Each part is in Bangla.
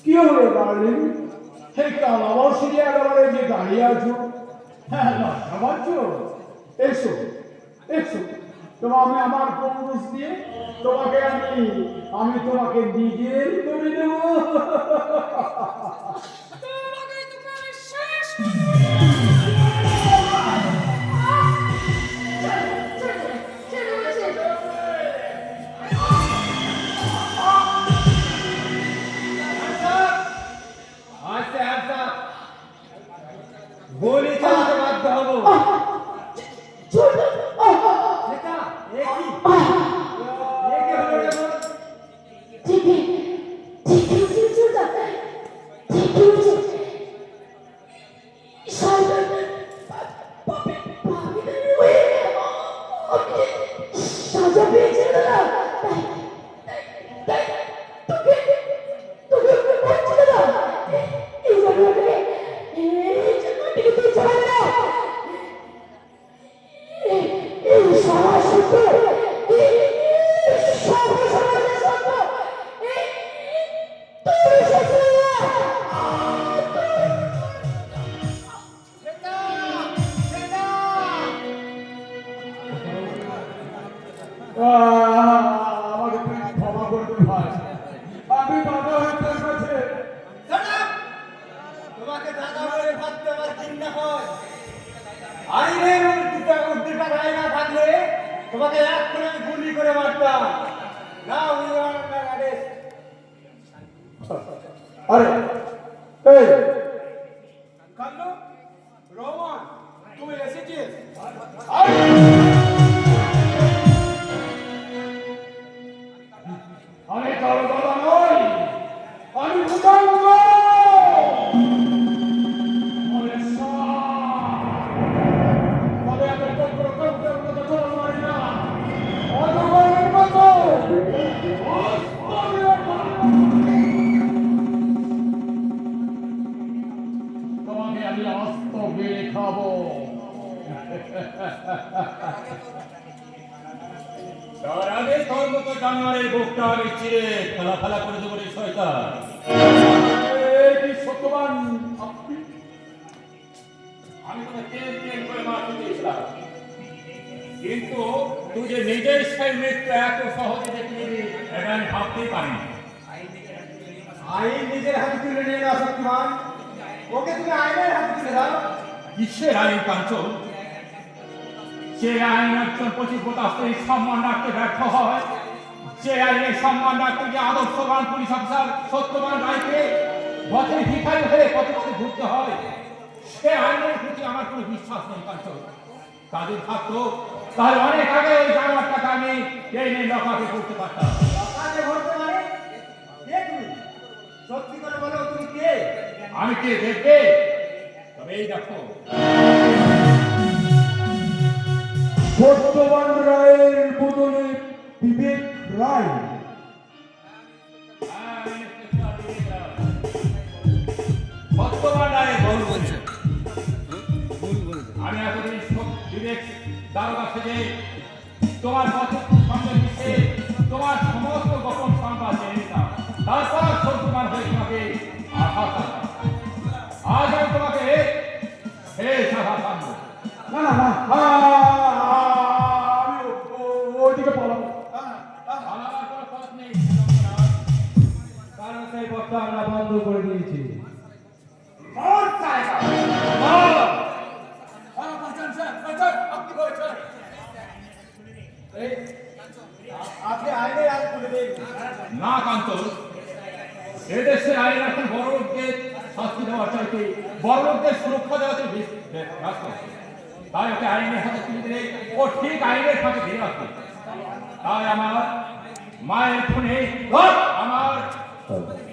কি হলো ডার্লিং? সেই কালাবার সিঁড়ি একেবারে যে দাঁড়িয়ে আছো, হ্যাঁ লজ্জা পাচ্ছ? এসো এসো, আমি আমার পৌরুষ দিয়ে তোমাকে আমি তোমাকে নিজের করে দেব। गोली चलाते बाध्य हबो সেটা একই একে হলো রে বল ঠিকই ঠিকই চুটা ঠিকই উঠছে সাইডার পাপি পাপি ওয়ে সাজা পেয়েছে না তোকে তোকে বলছি না এই জায়গায় এই জায়গায় তুই ছাড় না এই সারা শুদ্ধ এই সারা সারা শুদ্ধ এই তুই শুদ্ধ সেটা সেটা আমাকে তুমি ক্ষমা করবে ভাই, আমি বাধা হয়ে তোর কাছে। তোমাকে দাদা বলে ভাবতে আমার চিন্তা হয় আইনের উদ্দিটা গায়ে না থাকলে তোমাকে এখন আমি গুলি করে মারতাম না উই আর অ্যারেস্ট আরে এই কান্নু রোমান তুই এসেছিস আমি কারো দাদা নই, আমি ভূতাঙ্গ। তবে আমি কৌটের মতো চল মারি না, অজগরের মতো তোমাকে আমি অস্ত্র বেড়ে খাবো। তার আগে তোর মতো জানোয়ারের বুকটা আমি চিরে ফেলা ফেলা করে দেবো রে শয়তান। এই কি সত্যবান আপনি? আমি তোকে তেল তেল করে মারতে চেয়েছিলাম, কিন্তু তুই যে নিজের সেই মৃত্যু এত সহজে দেখে নিবি এটা আমি ভাবতেই পারিনি। আইন নিজের হাতে তুলে নিয়ে না শক্তিমান ওকে তুমি আইনের হাতে তুলে দাও কিসের আইন কাঞ্চন? যে আইন একজন পতিব্রতাস্ত্রীর সম্মান রাখতে ব্যর্থ হয়, যে আইনের সম্মান রাখতে গিয়ে আদর্শবান পুলিশ অফিসার সত্যবান রায়কে পথে ভিখারি হয়ে পথে পথে ঘুরতে হয়, সে আইনের প্রতি আমার কোনো বিশ্বাস নেই কাঞ্চন। তাদের থাকতো তাহলে অনেক আগে ওই জানোয়ারটাকে আমি ট্রেনে লকাপে করতে পারতাম। কাকে ভরতে মানে কে তুমি সত্যি করে বলো তুমি কে আমি কে দেখবে? তবে এই দেখো, সত্যবান রায়ের বদলে বিবেক রায়। সত্যবান রায় ভুল বলছে। আমি এতদিন বিবেক দারোগা থেকে তোমার সঙ্গে মিশে তোমার সমস্ত গোপন সংবাদ জেনে নিতাম, তারপর সত্যবান হয়ে তোমাকে আঘাত করতাম। আজ আমি তোমাকে শেষ আঘাত আনবো। না না না, আমি ওইদিকে পালাবো। আমার কোনো পথ নেই, কারণ সেই পথটা আমরা বন্ধ করে দিয়েছি। আপনি আইনের হাতে তুলে দিন না কান্তল, এদেশের আইন এখন বড় লোকদের শাস্তি দেওয়ার চাইতে বড় লোকদের সুরক্ষা দেওয়াতে ব্যস্ত। তাই ওকে আইনের হাতে তুলে দিলে ও ঠিক আইনের হাতে ধীরে আসবে। তাই আমার মায়ের খুনে আমার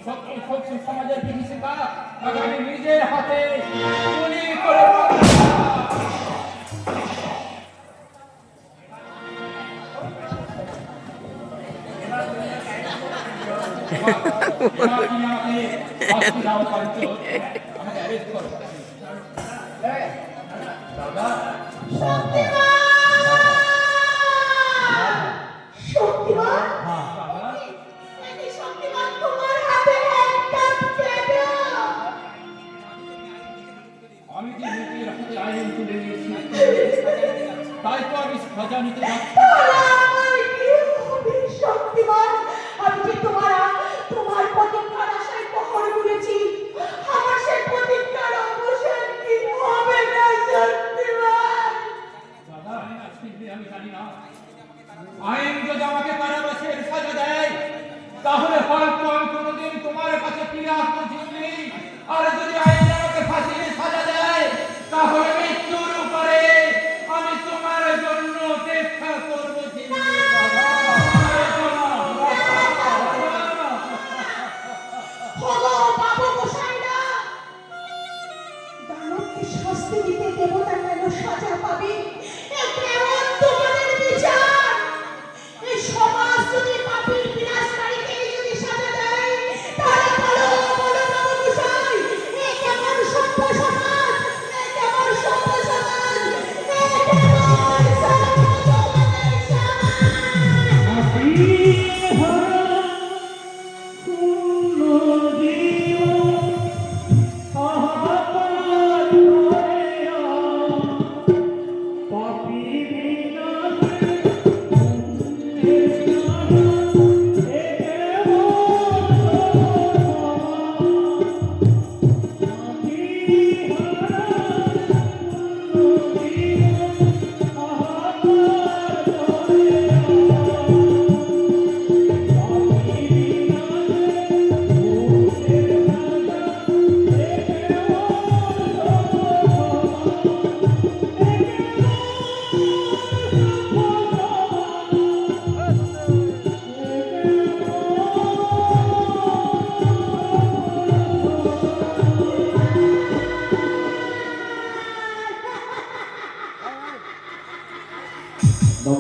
শক্তি সমাজের বিভীষিকা তাকে আমি নিজের হাতে গুলি করে শক্তিমান বাবা